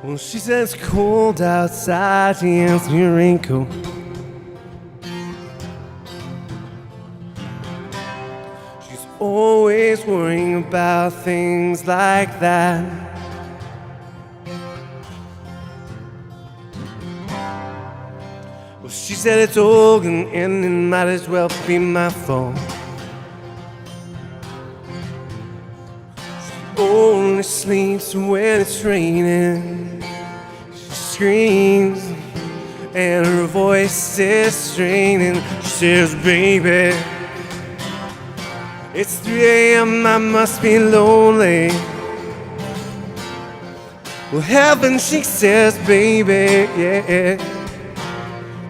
Well, she says it's cold outside, she asks me a raincoat. She's always worrying about things like that. Well, she said it's old and it might as well be my fault. She only sleeps when it's raining. She screams and her voice is straining. She says, baby, it's 3 a.m., I must be lonely. Well, heaven, she says, baby, yeah.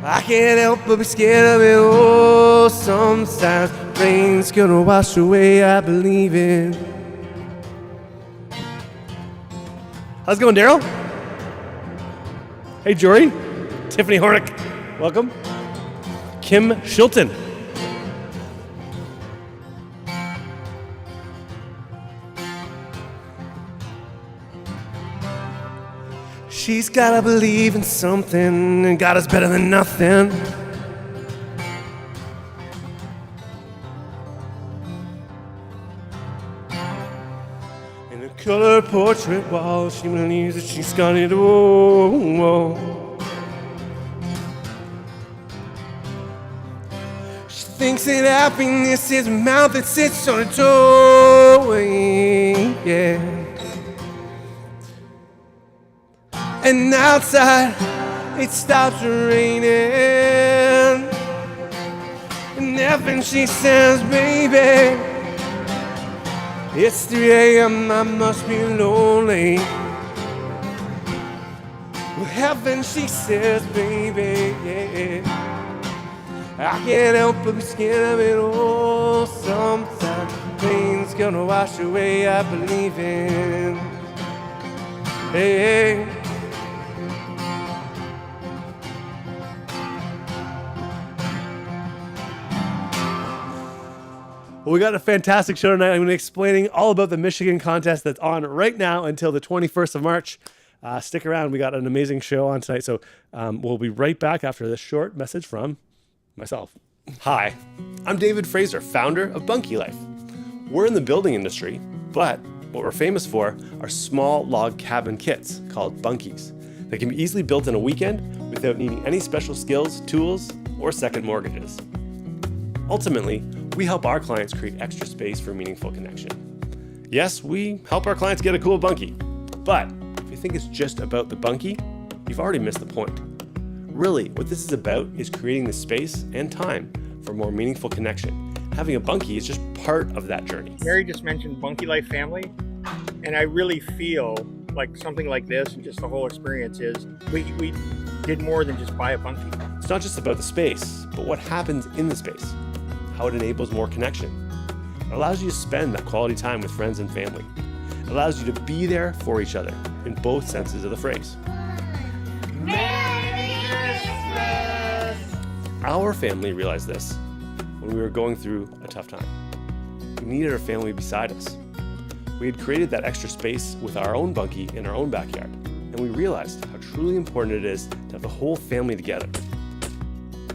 I can't help but be scared of it. Oh, sometimes rain's gonna wash away, I believe it. How's it going, Daryl? Hey, Jory. Tiffany Hornick, welcome. Kim Shilton. She's gotta believe in something, and God is better than nothing. In a color portrait wall, she believes that she's got it all. She thinks that happiness is a mouth that sits on a doorway, yeah. And outside, it stops raining. And heaven, she says, baby, it's 3 a.m., I must be lonely. Well, heaven, she says, baby, yeah. I can't help but be scared of it all. Sometimes rain's gonna wash away, I believe in. Hey. Well, we got a fantastic show tonight. I'm going to be explaining all about the Michigan contest that's on right now until the 21st of March. Stick around. We got an amazing show on tonight. So we'll be right back after this short message from myself. Hi, I'm David Fraser, founder of Bunky Life. We're in the building industry, but what we're famous for are small log cabin kits called bunkies that can be easily built in a weekend without needing any special skills, tools, or second mortgages. Ultimately, we help our clients create extra space for meaningful connection. Yes, we help our clients get a cool bunkie, but if you think it's just about the bunkie, you've already missed the point. Really, what this is about is creating the space and time for more meaningful connection. Having a bunkie is just part of that journey. Mary just mentioned Bunky Life family, and I really feel like something like this and just the whole experience is we did more than just buy a bunkie. It's not just about the space, but what happens in the space. How it enables more connection. It allows you to spend that quality time with friends and family. It allows you to be there for each other in both senses of the phrase. Merry Christmas! Our family realized this when we were going through a tough time. We needed our family beside us. We had created that extra space with our own bunkie in our own backyard, and we realized how truly important it is to have the whole family together.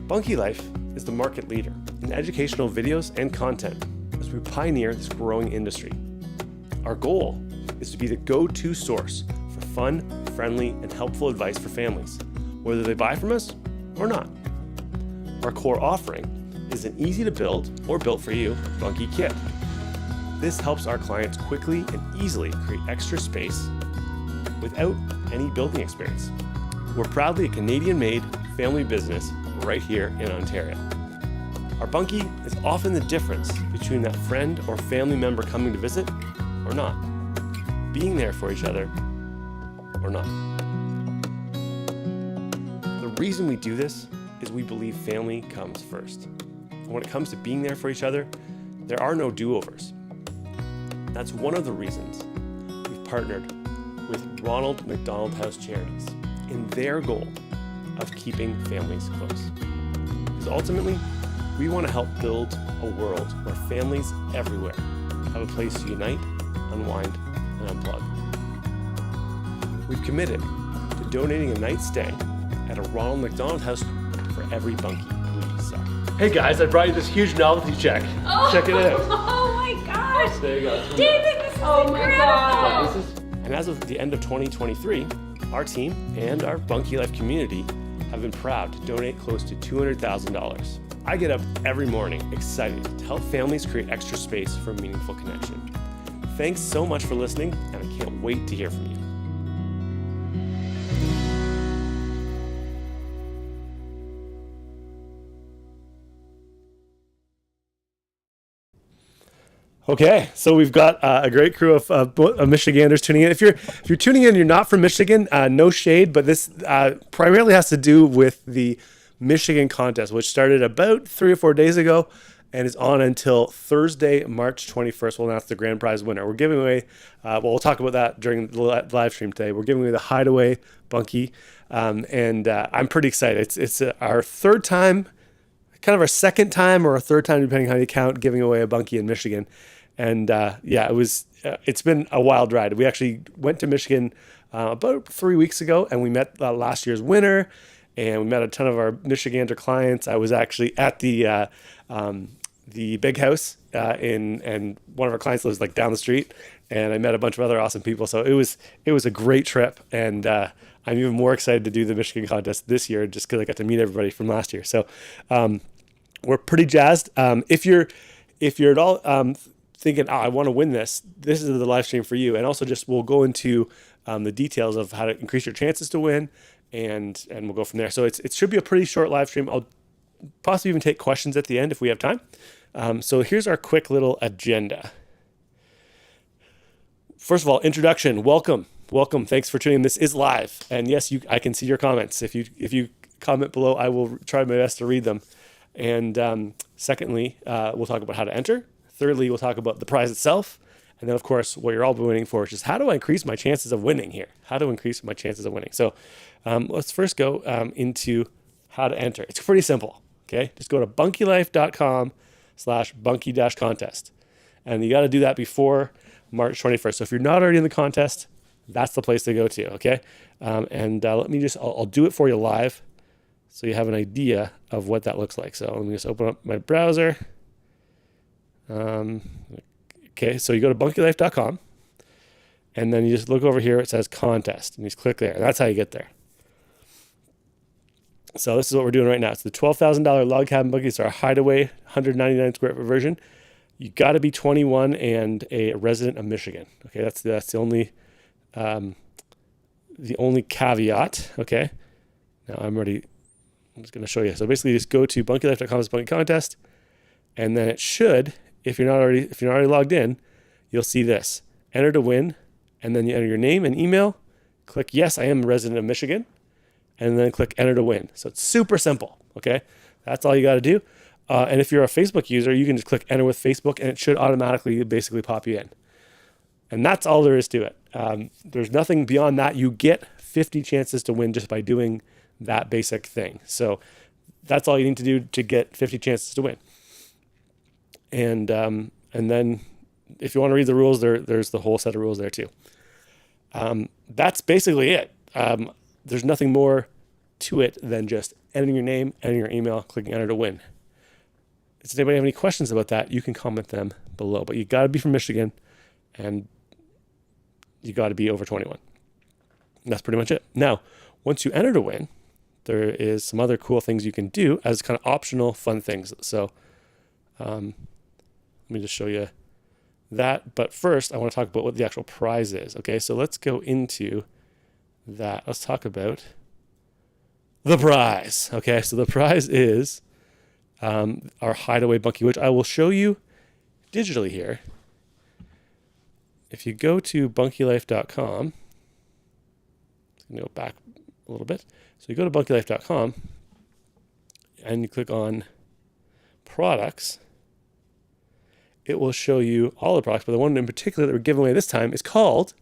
Bunky Life is the market leader in educational videos and content as we pioneer this growing industry. Our goal is to be the go-to source for fun, friendly, and helpful advice for families, whether they buy from us or not. Our core offering is an easy-to-build or built-for-you bunkie kit. This helps our clients quickly and easily create extra space without any building experience. We're proudly a Canadian-made family business right here in Ontario. Our bunkie is often the difference between that friend or family member coming to visit or not, being there for each other or not. The reason we do this is we believe family comes first. And when it comes to being there for each other, there are no do-overs. That's one of the reasons we've partnered with Ronald McDonald House Charities in their goal of keeping families close. Because ultimately, we want to help build a world where families everywhere have a place to unite, unwind, and unplug. We've committed donating a night stay at a Ronald McDonald House for every bunkie we sell. Hey guys, I brought you this huge novelty check. Oh, Check it out. Oh my gosh. There you go. David, this is incredible. And as of the end of 2023, our team and our Bunky Life community have been proud to donate close to $200,000. I get up every morning excited to help families create extra space for meaningful connection. Thanks so much for listening, and I can't wait to hear from you. Okay, so we've got a great crew of Michiganders tuning in. If you're tuning in, you're not from Michigan, no shade, but this primarily has to do with the Michigan contest, which started about 3 or 4 days ago and is on until Thursday, March 21st. We'll announce the grand prize winner. We're giving away, we'll talk about that during the live stream today. We're giving away the Hideaway Bunkie, and I'm pretty excited. It's our third time, kind of our second time or our third time, depending on how you count, giving away a bunkie in Michigan. And it's been a wild ride. We actually went to Michigan about 3 weeks ago, and we met last year's winner, and we met a ton of our Michigander clients. I was actually at the big house, and one of our clients lives like down the street, and I met a bunch of other awesome people. So it was a great trip, and I'm even more excited to do the Michigan contest this year just because I got to meet everybody from last year. So we're pretty jazzed. If you're at all thinking, I want to win this is the live stream for you. And also we'll go into the details of how to increase your chances to win, and we'll go from there. So it should be a pretty short live stream. I'll possibly even take questions at the end if we have time. So here's our quick little agenda. First of all, introduction. Welcome. Thanks for tuning in. This is live. And yes, I can see your comments. If you comment below, I will try my best to read them. And secondly, we'll talk about how to enter. Thirdly, we'll talk about the prize itself. And then, of course, what you're all waiting for, which is how do I increase my chances of winning here? How to increase my chances of winning. So let's first go into how to enter. It's pretty simple, okay? Just go to bunkylife.com/bunky-contest. And you got to do that before March 21st. So if you're not already in the contest, that's the place to go to, okay? Let me I'll do it for you live so you have an idea of what that looks like. So let me just open up my browser. Okay, so you go to bunkylife.com, and then you just look over here. It says contest, and you just click there. And that's how you get there. So this is what we're doing right now. It's the $12,000 log cabin bunkie. It's our Hideaway 199 square foot version. You got to be 21 and a resident of Michigan. Okay, that's the only caveat. Okay, now I'm just going to show you. So basically, just go to bunkylife.com/bunky contest, and then it should. If you're not already logged in, you'll see this. Enter to win, and then you enter your name and email. Click yes, I am a resident of Michigan, and then click enter to win. So it's super simple, okay? That's all you got to do. And if you're a Facebook user, you can just click enter with Facebook, and it should automatically basically pop you in. And that's all there is to it. There's nothing beyond that. You get 50 chances to win just by doing that basic thing. So that's all you need to do to get 50 chances to win. And then if you want to read the rules, there's the whole set of rules there too. That's basically it. There's nothing more to it than just entering your name, entering your email, clicking enter to win. Does anybody have any questions about that? You can comment them below. But you got to be from Michigan, and you got to be over 21. And that's pretty much it. Now, once you enter to win, there is some other cool things you can do as kind of optional fun things. So let me just show you that. But first, I want to talk about what the actual prize is. Okay, so let's go into that. Let's talk about the prize. Okay, so the prize is our Hideaway Bunkie, which I will show you digitally here. If you go to bunkylife.com, I'm going to go back a little bit. So you go to bunkylife.com and you click on products. It will show you all the products, but the one in particular that we're giving away this time is called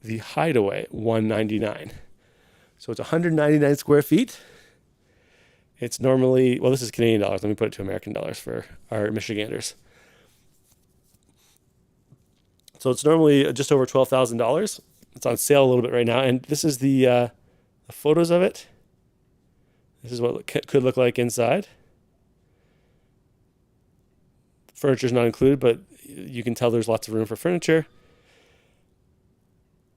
the Hideaway 199. So it's 199 square feet. It's normally, well, this is Canadian dollars. Let me put it to American dollars for our Michiganders. So it's normally just over $12,000. It's on sale a little bit right now. And this is the photos of it. This is what it could look like inside. Furniture's not included, but you can tell there's lots of room for furniture.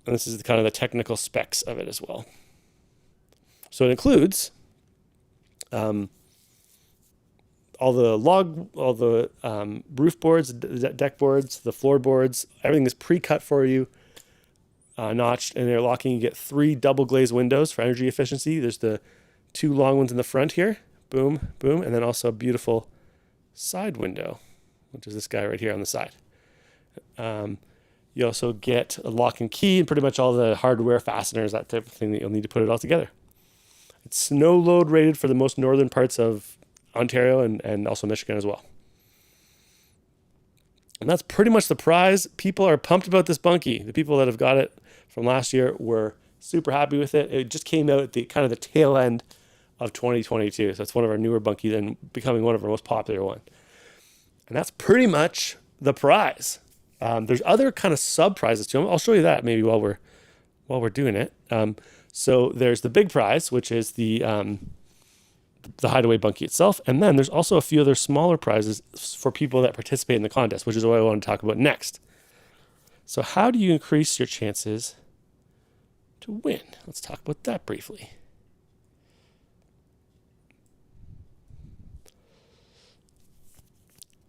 And this is kind of the technical specs of it as well. So it includes all the roof boards, deck boards, the floorboards. Everything is pre-cut for you, notched, and they're locking. You get 3 double glazed windows for energy efficiency. There's the 2 long ones in the front here, boom, boom, and then also a beautiful side window, which is this guy right here on the side. You also get a lock and key and pretty much all the hardware, fasteners, that type of thing that you'll need to put it all together. It's snow load rated for the most northern parts of Ontario and also Michigan as well. And that's pretty much the prize. People are pumped about this Bunky. The people that have got it from last year were super happy with it. It just came out at the kind of the tail end of 2022. So it's one of our newer Bunkies and becoming one of our most popular ones. And that's pretty much the prize. There's other kind of sub prizes too. I'll show you that maybe while we're doing it. So there's the big prize, which is the Hideaway Bunkie itself, and then there's also a few other smaller prizes for people that participate in the contest, which is what I want to talk about next. So how do you increase your chances to win? Let's talk about that briefly.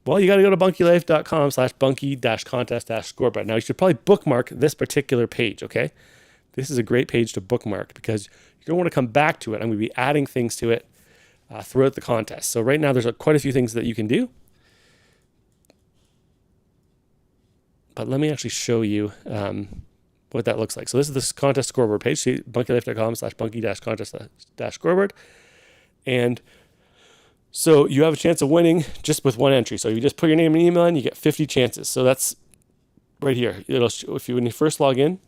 Well, you got to go to bunkylife.com/bunky-contest-scoreboard. Now, you should probably bookmark this particular page, okay? This is a great page to bookmark because you're going to want to come back to it. I'm going to be adding things to it throughout the contest. So right now, there's quite a few things that you can do. But let me actually show you what that looks like. So this is this contest scoreboard page, see, bunkylife.com/bunky-contest-scoreboard. And so you have a chance of winning just with one entry. So you just put your name and email in, you get 50 chances. So that's right here. When you first log in,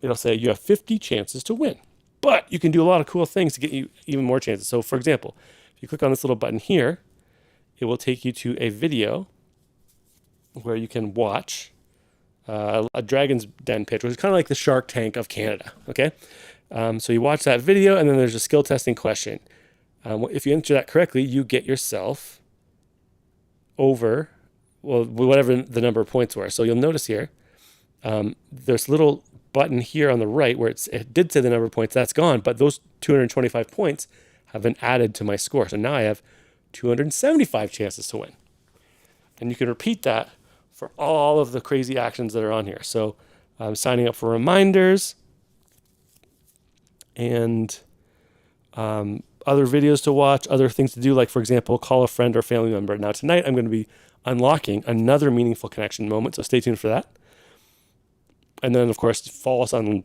it'll say you have 50 chances to win. But you can do a lot of cool things to get you even more chances. So for example, if you click on this little button here, it will take you to a video where you can watch a Dragon's Den pitch, which is kind of like the Shark Tank of Canada. Okay, so you watch that video, and then there's a skill testing question. If you answer that correctly, you get yourself over, well, whatever the number of points were. So you'll notice here, there's a little button here on the right where it did say the number of points. That's gone, but those 225 points have been added to my score. So now I have 275 chances to win. And you can repeat that for all of the crazy actions that are on here. So I'm signing up for reminders and other videos to watch, other things to do, like, for example, call a friend or family member. Now, tonight, I'm going to be unlocking another meaningful connection moment, so stay tuned for that. And then, of course, follow us on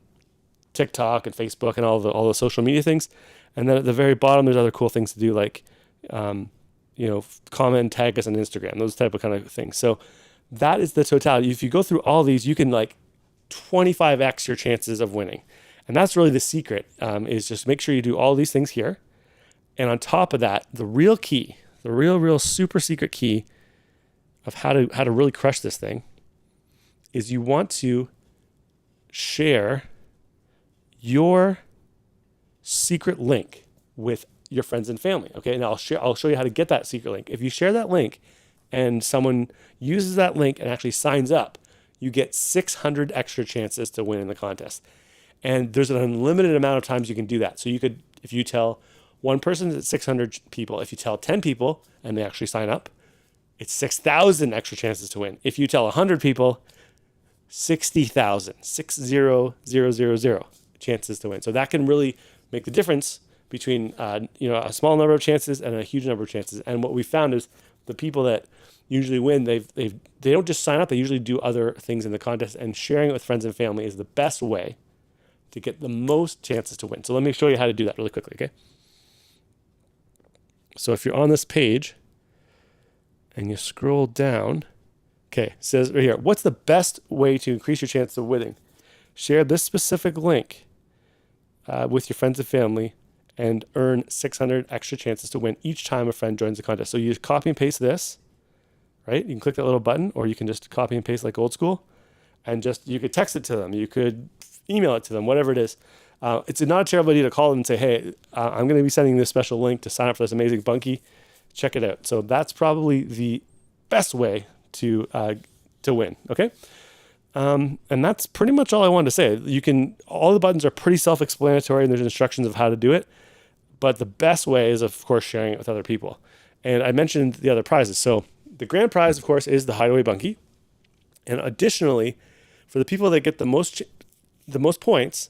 TikTok and Facebook and all the social media things. And then at the very bottom, there's other cool things to do, like, comment and tag us on Instagram, those type of kind of things. So that is the totality. If you go through all these, you can 25x your chances of winning. And that's really the secret, is just make sure you do all these things here. And on top of that, the real key, the real super secret key of how to really crush this thing is you want to share your secret link with your friends and family. Okay, now I'll show you how to get that secret link. If you share that link and someone uses that link and actually signs up, you get 600 extra chances to win in the contest. And there's an unlimited amount of times you can do that. So you could, if you tell one person, it's 600 people. If you tell 10 people and they actually sign up, it's 6,000 extra chances to win. If you tell 100 people, 60,000, 60,000 chances to win. So that can really make the difference between a small number of chances and a huge number of chances. And what we found is the people that usually win, they don't just sign up, they usually do other things in the contest, and sharing it with friends and family is the best way to get the most chances to win. So let me show you how to do that really quickly, okay? So if you're on this page and you scroll down, okay, it says right here, what's the best way to increase your chance of winning? Share this specific link with your friends and family and earn 600 extra chances to win each time a friend joins the contest. So you just copy and paste this, right? You can click that little button, or you can just copy and paste like old school, and you could text it to them. You could email it to them, whatever it is. It's not a terrible idea to call them and say, hey, I'm going to be sending this special link to sign up for this amazing Bunky. Check it out. So that's probably the best way to win. Okay. And that's pretty much all I wanted to say. All the buttons are pretty self-explanatory and there's instructions of how to do it. But the best way is, of course, sharing it with other people. And I mentioned the other prizes. So the grand prize, of course, is the Hideaway Bunkie. And additionally, for the people that get the most points,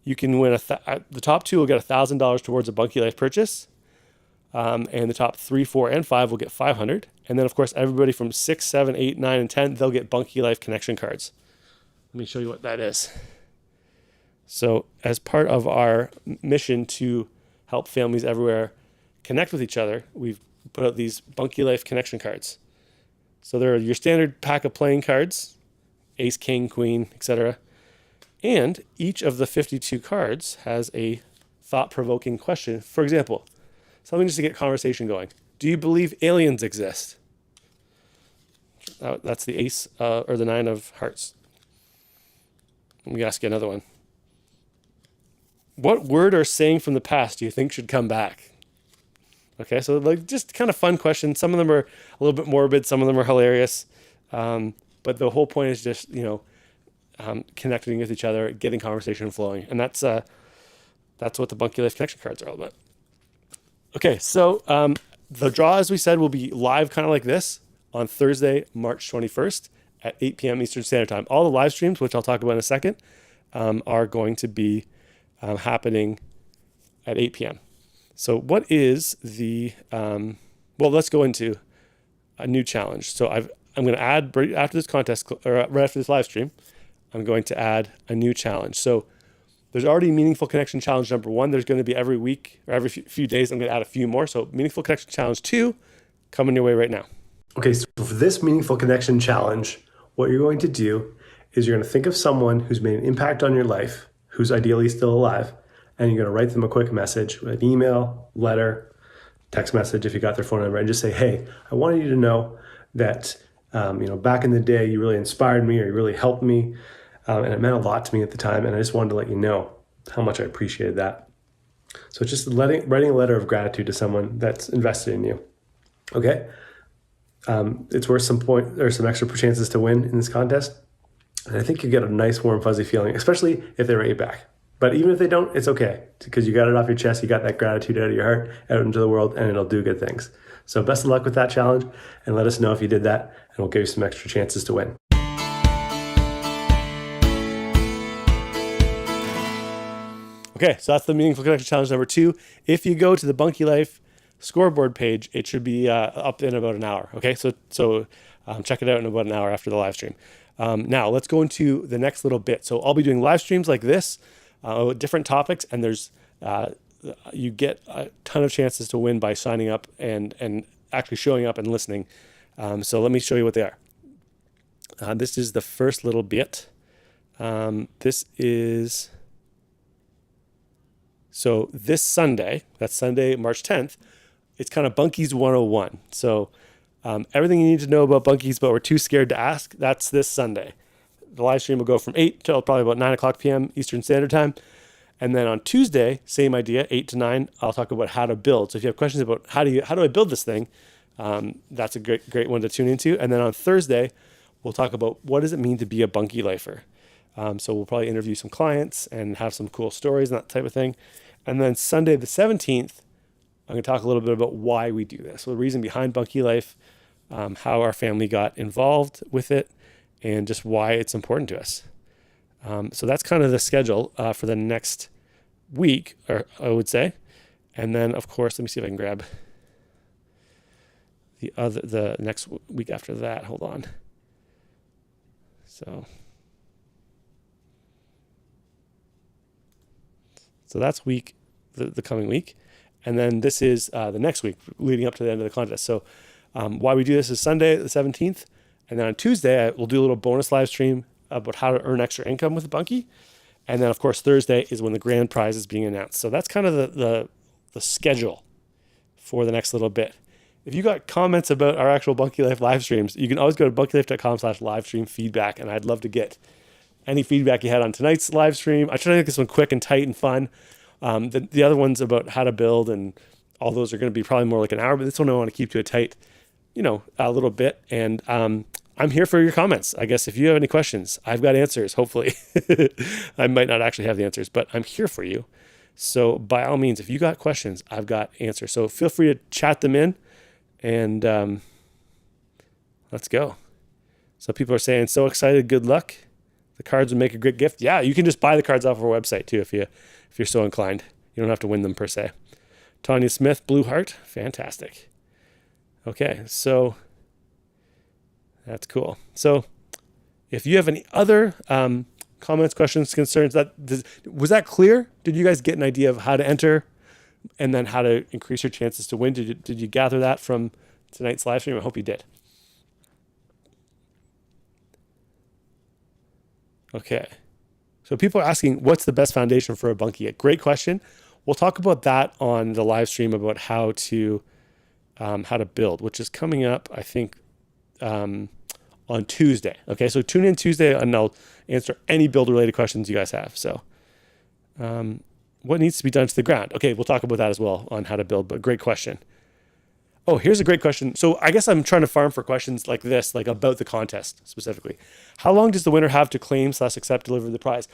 you can win the top 2 will get $1,000 towards a Bunky Life purchase. And the top 3, 4, and 5 will get $500. And then, of course, everybody from 6, 7, 8, 9, and 10, they'll get Bunky Life connection cards. Let me show you what that is. So as part of our mission to help families everywhere connect with each other, we've put out these Bunky Life connection cards. So they're your standard pack of playing cards, ace, king, queen, etc. And each of the 52 cards has a thought-provoking question. For example, something just to get conversation going. Do you believe aliens exist? That's the ace or the 9 of hearts. Let me ask you another one. What word or saying from the past do you think should come back? Okay, so like just kind of fun questions. Some of them are a little bit morbid. Some of them are hilarious. But the whole point is just, connecting with each other, getting conversation flowing. And that's what the Bunky Life Connection cards are all about. Okay, so the draw, as we said, will be live kind of like this on Thursday, March 21st at 8 p.m. Eastern Standard Time. All the live streams, which I'll talk about in a second, are going to be happening at 8 p.m. So what is let's go into a new challenge. So I'm going to add, right after this contest, or right after this live stream, I'm going to add a new challenge. So there's already Meaningful Connection Challenge number 1. There's going to be every week or every few days, I'm going to add a few more. So Meaningful Connection Challenge 2 coming your way right now. Okay, so for this Meaningful Connection Challenge, what you're going to do is you're going to think of someone who's made an impact on your life, who's ideally still alive, and you're going to write them a quick message with an email, letter, text message if you got their phone number, and just say, hey, I wanted you to know that, back in the day, you really inspired me or you really helped me, and it meant a lot to me at the time, and I just wanted to let you know how much I appreciated that. So it's just writing a letter of gratitude to someone that's invested in you. Okay? It's worth some extra chances to win in this contest. And I think you get a nice, warm, fuzzy feeling, especially if they write back. But even if they don't, it's okay, because you got it off your chest, you got that gratitude out of your heart, out into the world, and it'll do good things. So best of luck with that challenge, and let us know if you did that, and we'll give you some extra chances to win. Okay, so that's the Meaningful Connection Challenge number 2. If you go to the Bunky Life scoreboard page, it should be up in about an hour. Okay, so check it out in about an hour after the live stream. Now let's go into the next little bit. So I'll be doing live streams like this, with different topics, and you get a ton of chances to win by signing up and actually showing up and listening. So let me show you what they are. This is the first little bit. So this Sunday, that's Sunday, March 10th, it's kind of Bunkies 101. So everything you need to know about Bunkies, but we're too scared to ask, that's this Sunday. The live stream will go from 8 till probably about 9 o'clock p.m. Eastern Standard Time. And then on Tuesday, same idea, 8 to 9, I'll talk about how to build. So if you have questions about how do I build this thing, that's a great one to tune into. And then on Thursday, we'll talk about what does it mean to be a Bunky lifer. So we'll probably interview some clients and have some cool stories and that type of thing. And then Sunday the 17th, I'm going to talk a little bit about why we do this. So the reason behind Bunky Life, how our family got involved with it, and just why it's important to us. So that's kind of the schedule for the next week, or I would say. And then, of course, let me see if I can grab the next week after that. Hold on. So that's the coming week. And then this is the next week leading up to the end of the contest. So why we do this is Sunday, the 17th. And then on Tuesday, we'll do a little bonus live stream about how to earn extra income with Bunky. And then, of course, Thursday is when the grand prize is being announced. So that's kind of the schedule for the next little bit. If you got comments about our actual Bunky Life live streams, you can always go to bunkylife.com/livestream feedback, and I'd love to get any feedback you had on tonight's live stream. I try to make this one quick and tight and fun. The other ones about how to build and all those are going to be probably more like an hour, but this one I want to keep to a tight, a little bit. And I'm here for your comments. I guess if you have any questions, I've got answers, hopefully. I might not actually have the answers, but I'm here for you. So by all means, if you got questions, I've got answers. So feel free to chat them in and let's go. So people are saying, so excited, good luck. The cards would make a great gift. Yeah, you can just buy the cards off our website too if you're so inclined. You don't have to win them per se. Tanya Smith, Blue Heart, fantastic. Okay, so that's cool. So if you have any other comments, questions, concerns, was that clear? Did you guys get an idea of how to enter and then how to increase your chances to win? Did you gather that from tonight's live stream? I hope you did. Okay. So people are asking, what's the best foundation for a bunkie? A great question. We'll talk about that on the live stream about how to build, which is coming up, I think, on Tuesday. Okay, so tune in Tuesday and I'll answer any build-related questions you guys have. So what needs to be done to the ground? Okay, we'll talk about that as well on how to build, but great question. Oh, here's a great question. So I guess I'm trying to farm for questions like this, like about the contest specifically. How long does the winner have to claim / accept deliver the prize?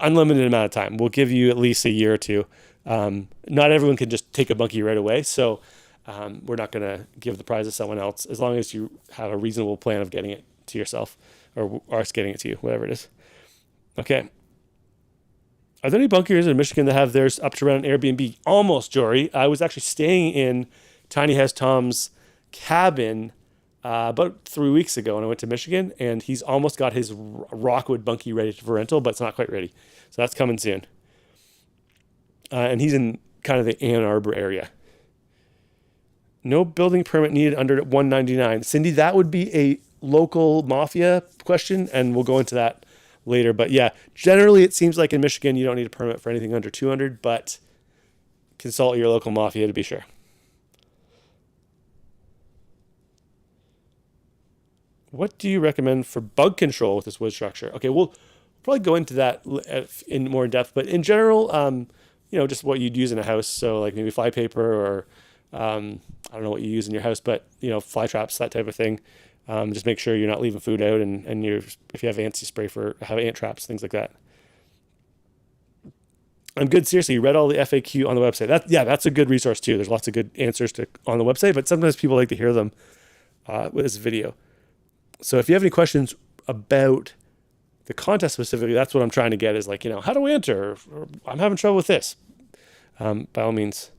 Unlimited amount of time. We'll give you at least a year or two. Not everyone can just take a bunkie right away. So we're not going to give the prize to someone else as long as you have a reasonable plan of getting it to yourself or us getting it to you, whatever it is. Okay. Are there any bunkiers in Michigan that have theirs up to rent an Airbnb? Almost, Jory. I was actually staying in Tiny House Tom's cabin about 3 weeks ago when I went to Michigan, and he's almost got his Rockwood bunkie ready for rental, but it's not quite ready. So that's coming soon. And he's in kind of the Ann Arbor area. No building permit needed under $199. Cindy, that would be a local mafia question, and we'll go into that later. But yeah, generally it seems like in Michigan you don't need a permit for anything under $200, but consult your local mafia to be sure. What do you recommend for bug control with this wood structure? Okay, we'll probably go into that in more depth, but in general, just what you'd use in a house. So like maybe fly paper or I don't know what you use in your house, but fly traps, that type of thing. Just make sure you're not leaving food out, and if you have ants, you spray have ant traps, things like that. I'm good. Seriously, you read all the FAQ on the website. That's a good resource too. There's lots of good answers on the website, but sometimes people like to hear them with this video. So if you have any questions about the contest specifically, that's what I'm trying to get is like, how do we enter? Or I'm having trouble with this. By all means.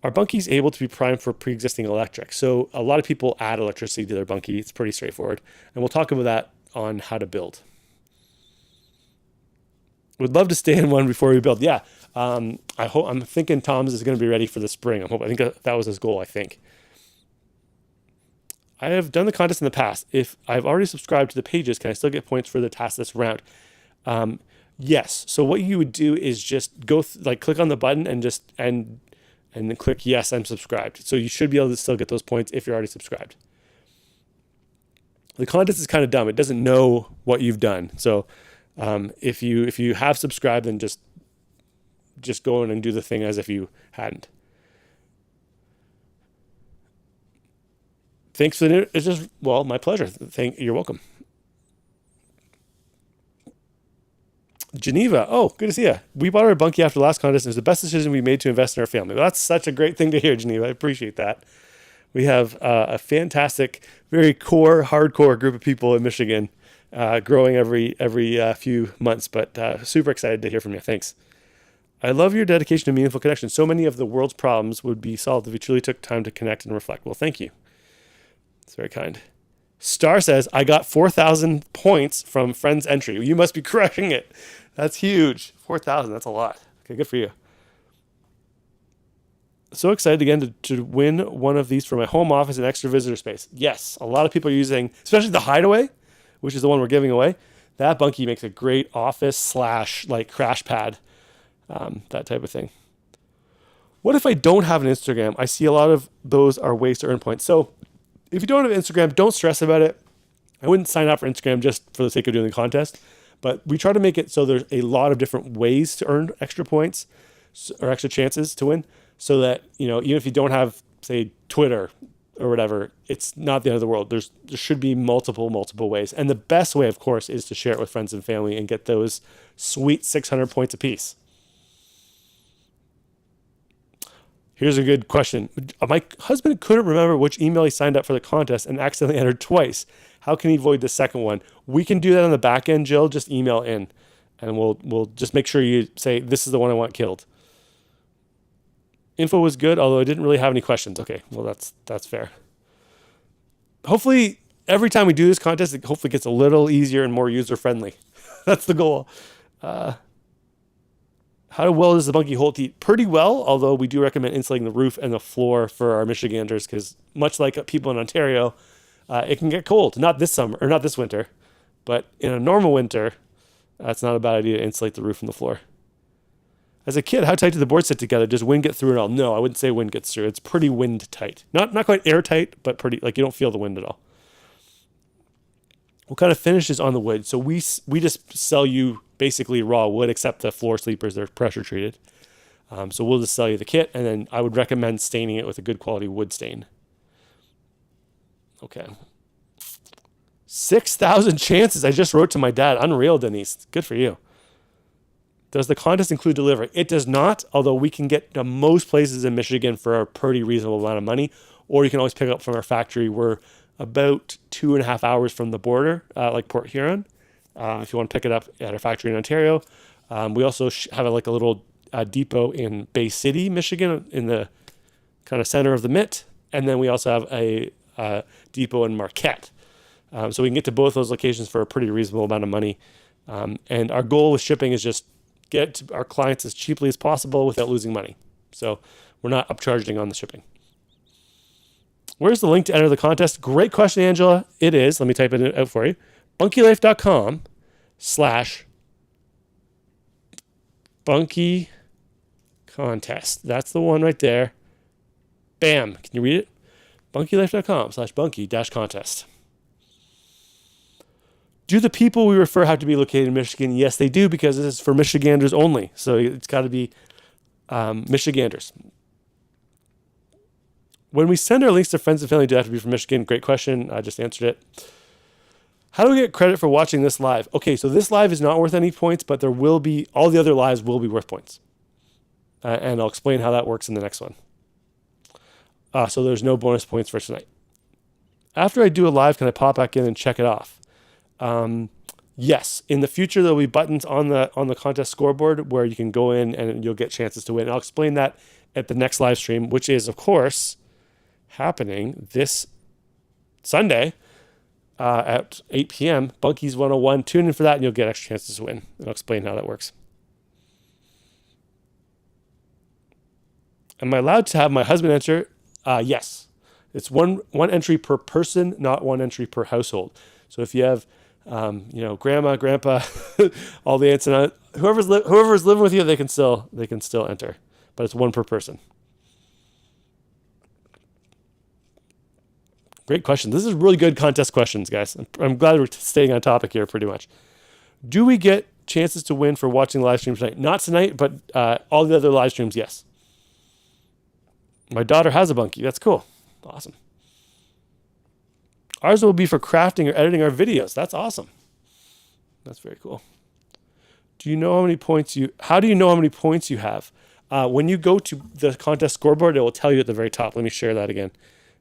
Are bunkies able to be primed for pre-existing electric? So a lot of people add electricity to their bunkie. It's pretty straightforward. And we'll talk about that on how to build. Would love to stay in one before we build. Yeah. I'm thinking Tom's is going to be ready for the spring. I think that was his goal, I think. I have done the contest in the past. If I've already subscribed to the pages, can I still get points for the task this round? Yes. So what you would do is just go click on the button and then click yes, I'm subscribed. So you should be able to still get those points if you're already subscribed. The contest is kind of dumb. It doesn't know what you've done. So if you have subscribed, then just go in and do the thing as if you hadn't. Thanks for the. It's just my pleasure. You're welcome. Geneva, oh, good to see you. We bought our bunkie after the last contest. It was the best decision we made to invest in our family. Well, that's such a great thing to hear, Geneva. I appreciate that. We have a fantastic, very hardcore group of people in Michigan, growing every few months. But super excited to hear from you. Thanks. I love your dedication to meaningful connection. So many of the world's problems would be solved if we truly took time to connect and reflect. Well, thank you. It's very kind. Star says, I got 4,000 points from friend's entry. You must be crushing it. That's huge. 4,000, that's a lot. Okay, good for you. So excited again to win one of these for my home office and extra visitor space. Yes, a lot of people are using, especially the Hideaway, which is the one we're giving away. That bunkie makes a great office / crash pad, that type of thing. What if I don't have an Instagram? I see a lot of those are ways to earn points. So if you don't have Instagram, don't stress about it. I wouldn't sign up for Instagram just for the sake of doing the contest. But we try to make it so there's a lot of different ways to earn extra points or extra chances to win, so that, even if you don't have, say, Twitter or whatever, it's not the end of the world. There should be multiple ways. And the best way, of course, is to share it with friends and family and get those sweet 600 points apiece. Here's a good question. My husband couldn't remember which email he signed up for the contest and accidentally entered twice. How can he avoid the second one? We can do that on the back end, Jill. Just email in, and we'll just make sure you say, this is the one I want killed. Info was good, although I didn't really have any questions. Okay, well, that's fair. Hopefully, every time we do this contest, it hopefully gets a little easier and more user-friendly. That's the goal. How well does the Bunky hold heat? Pretty well, although we do recommend insulating the roof and the floor for our Michiganders, because much like people in Ontario, it can get cold. Not this summer, or not this winter, but in a normal winter, it's not a bad idea to insulate the roof and the floor. As a kid, how tight do the boards sit together? Does wind get through it all? No, I wouldn't say wind gets through. It's pretty wind tight. Not quite airtight, but pretty, like you don't feel the wind at all. What kind of finish is on the wood? So we just sell you basically raw wood, except the floor sleepers, they're pressure treated. So we'll just sell you the kit, and then I would recommend staining it with a good quality wood stain. Okay. 6,000 chances. I just wrote to my dad. Unreal, Denise. Good for you. Does the contest include delivery? It does not, although we can get to most places in Michigan for a pretty reasonable amount of money, or you can always pick up from our factory. We're about 2.5 hours from the border, like Port Huron, if you want to pick it up at our factory in Ontario. We also have a little depot in Bay City, Michigan, in the kind of center of the Mitt, and then we also have a depot in Marquette. So we can get to both those locations for a pretty reasonable amount of money. And our goal with shipping is just get to our clients as cheaply as possible without losing money. So we're not upcharging on the shipping. Where's the link to enter the contest? Great question, Angela. It is. Let me type it out for you. bunkylife.com/bunky contest. That's the one right there. Bam. Can you read it? bunkylife.com/bunky-contest. Do the people we refer have to be located in Michigan? Yes, they do, because this is for Michiganders only. So it's got to be Michiganders. When we send our links to friends and family, do they have to be from Michigan? Great question. I just answered it. How do we get credit for watching this live? Okay, so this live is not worth any points, but there will be, all the other lives will be worth points. And I'll explain how that works in the next one. So there's no bonus points for tonight. After I do a live, can I pop back in and check it off? Yes. In the future, there'll be buttons on the contest scoreboard where you can go in and you'll get chances to win. I'll explain that at the next live stream, which is, of course, happening this Sunday at 8 p.m. Bunkies 101. Tune in for that and you'll get extra chances to win. And I'll explain how that works. Am I allowed to have my husband enter? Yes. It's one entry per person, not one entry per household. So if you have, grandma, grandpa, all the aunts and uncles, whoever's living with you, they can still enter, but it's one per person. Great question. This is really good contest questions, guys. I'm glad we're staying on topic here pretty much. Do we get chances to win for watching the live stream tonight? Not tonight, but all the other live streams, yes. My daughter has a Bunky. That's cool. Awesome. Ours will be for crafting or editing our videos. That's awesome. That's very cool. How do you know how many points you have? When you go to the contest scoreboard, it will tell you at the very top. Let me share that again.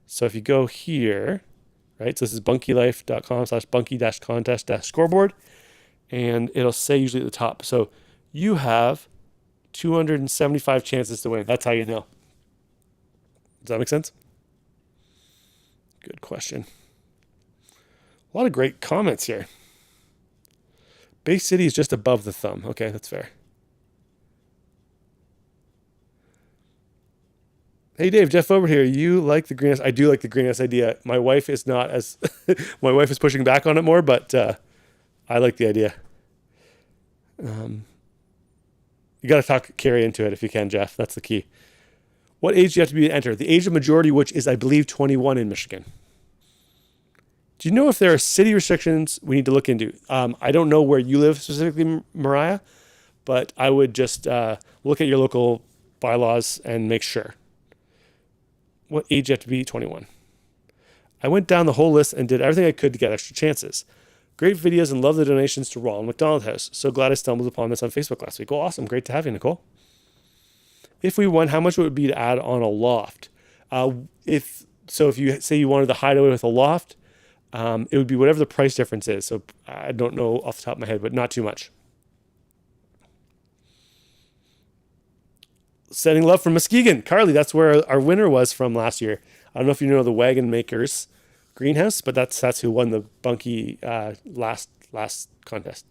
So if you go here, right? So this is bunkylife.com/bunky-contest-scoreboard. And it'll say usually at the top. So you have 275 chances to win. That's how you know. Does that make sense? Good question. A lot of great comments here. Bay City is just above the thumb. Okay, that's fair. Hey Dave, Jeff over here. You like the greenhouse? I do like the greenhouse idea. My wife is not as my wife is pushing back on it more, but I like the idea. You got to talk Carrie into it if you can, Jeff. That's the key. What age do you have to be to enter? The age of majority, which is, I believe, 21 in Michigan. Do you know if there are city restrictions we need to look into? I don't know where you live specifically, Mariah, but I would just look at your local bylaws and make sure. What age you have to be? 21. I went down the whole list and did everything I could to get extra chances. Great videos and love the donations to Ronald McDonald House. So glad I stumbled upon this on Facebook last week. Well, awesome. Great to have you, Nicole. If we won, how much would it be to add on a loft? If you say you wanted the Hideaway with a loft, it would be whatever the price difference is. So I don't know off the top of my head, but not too much. Sending love from Muskegon. Carly, that's where our winner was from last year. I don't know if you know the Wagon Makers greenhouse, but that's who won the Bunky last contest.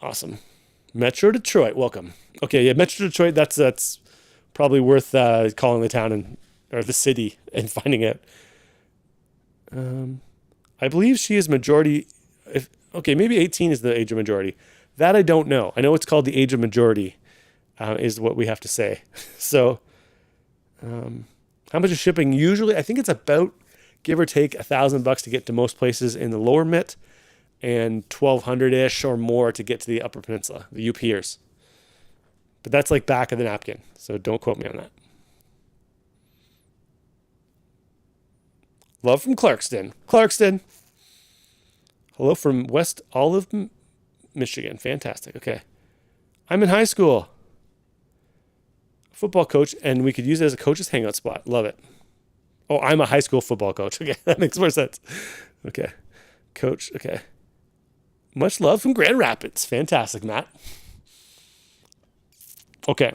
Awesome. Metro Detroit, welcome. Okay, yeah, Metro Detroit, that's probably worth calling the town or the city and finding out. I believe she is majority. Maybe 18 is the age of majority. That I don't know. I know it's called the age of majority, is what we have to say. So, how much is shipping? Usually, I think it's about, give or take, $1,000 to get to most places in the lower Mitt, and $1,200-ish or more to get to the Upper Peninsula, the UPers. But that's like back of the napkin, so don't quote me on that. Love from Clarkston. Hello from West Olive, Michigan. Fantastic. Okay. I'm in high school. Football coach, and we could use it as a coach's hangout spot. Love it. Oh, I'm a high school football coach. Okay, that makes more sense. Okay. Coach, okay. Much love from Grand Rapids. Fantastic, Matt. Okay.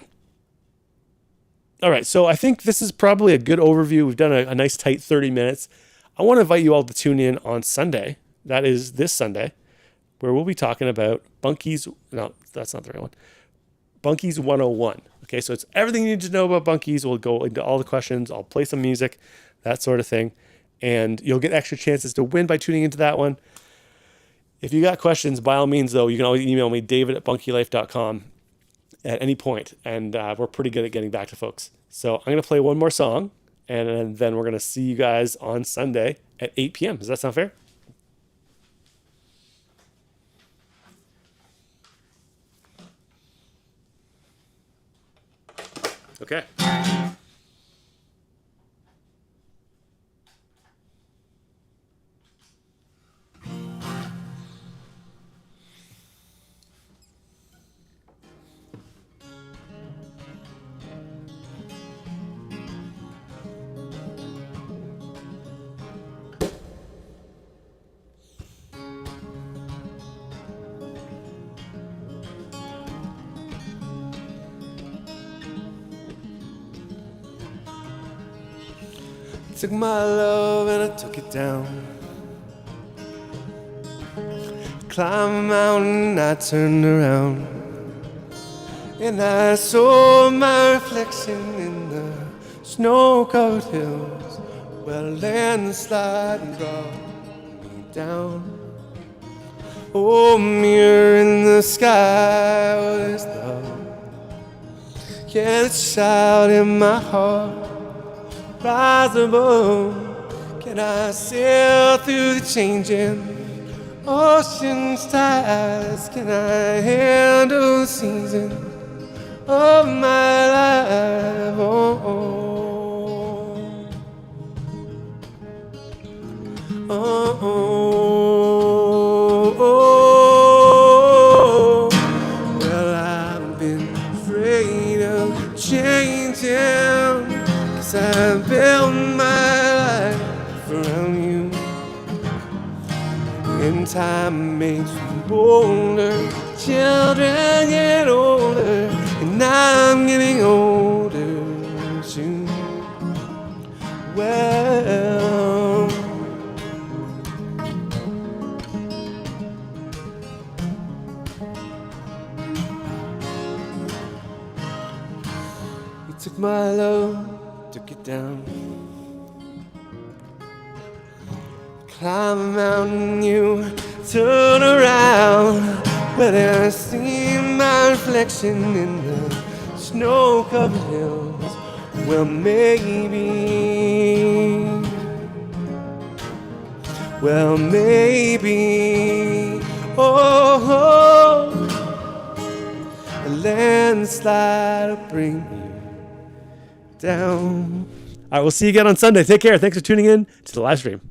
All right, so I think this is probably a good overview. We've done a nice tight 30 minutes. I want to invite you all to tune in on Sunday. That is this Sunday, where we'll be talking about Bunky's. No, that's not the right one. Bunky's 101. Okay, so it's everything you need to know about Bunky's. We'll go into all the questions. I'll play some music, that sort of thing. And you'll get extra chances to win by tuning into that one. If you got questions, by all means, though, you can always email me, david@bunkylife.com at any point. And we're pretty good at getting back to folks. So I'm going to play one more song, and then we're going to see you guys on Sunday at 8 p.m. Does that sound fair? Okay. Took my love and I took it down. Climbed a mountain, I turned around, and I saw my reflection in the snow-covered hills, where a landslide brought me down. Oh, mirror in the sky, what is love? Can it shout in my heart? Rise above, can I sail through the changing ocean's tides? Can I handle the season of my life? Oh, oh, oh, oh, oh. Well, I've been afraid of changing, I built my life around you, and time makes me bolder. Children get older, and I'm getting older too. Well, you took my love, took it down. Climb a mountain, you turn around, but I see my reflection in the snow-covered hills. Well, maybe Well, maybe, oh, a landslide will bring you down. I will see you again on Sunday. Take care. Thanks for tuning in to the live stream.